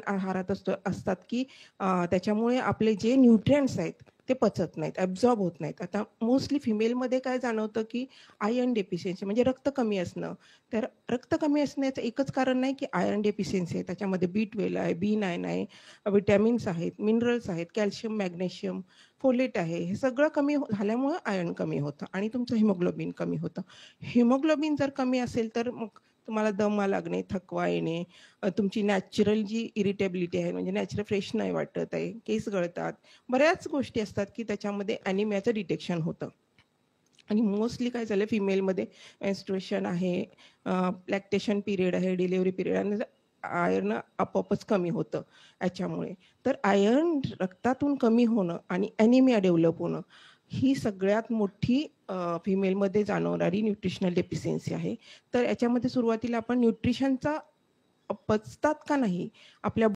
आहारात असतात की त्याच्यामुळे आपले जे न्यूट्रिएंट्स आहेत ते पचत नाहीत, ॲब्झॉर्ब होत नाहीत. आता मोस्टली फिमेलमध्ये काय जाणवतं की आयर्न डेफिशियन्सी म्हणजे रक्त कमी असणं. तर रक्त कमी असण्याचं एकच कारण नाही की आयर्न डेफिशियन्सी आहे. त्याच्यामध्ये B12 आहे, B9 आहे, विटॅमिन्स आहेत, मिनरल्स आहेत, कॅल्शियम, मॅग्नेशियम, फोलेट आहे. हे सगळं कमी झाल्यामुळं आयर्न कमी होतं आणि तुमचं हिमोग्लोबिन कमी होतं. हिमोग्लोबिन जर कमी असेल तर मग तुम्हाला दमा लागणे, थकवा येणे, तुमची नॅचरल जी इरिटेबिलिटी आहे म्हणजे नॅचरल फ्रेश नाही वाटत आहे, केस गळतात. बऱ्याच गोष्टी असतात की त्याच्यामध्ये ॲनिमियाचं डिटेक्शन होतं. आणि मोस्टली काय झालं फिमेलमध्ये मेन्स्ट्रुएशन आहे, लॅक्टेशन पिरियड आहे, डिलिव्हरी पिरियड आणि आयर्न आपोआपच कमी होतं याच्यामुळे. तर आयर्न रक्तातून कमी होणं आणि ॲनिमिया डेव्हलप होणं ही सगळ्यात मोठी फिमेलमध्ये जाणवणारी न्यूट्रिशनल डेफिशियन्सी आहे. तर याच्यामध्ये सुरुवातीला आपण न्यूट्रिशनचा पचतात का नाही आपल्या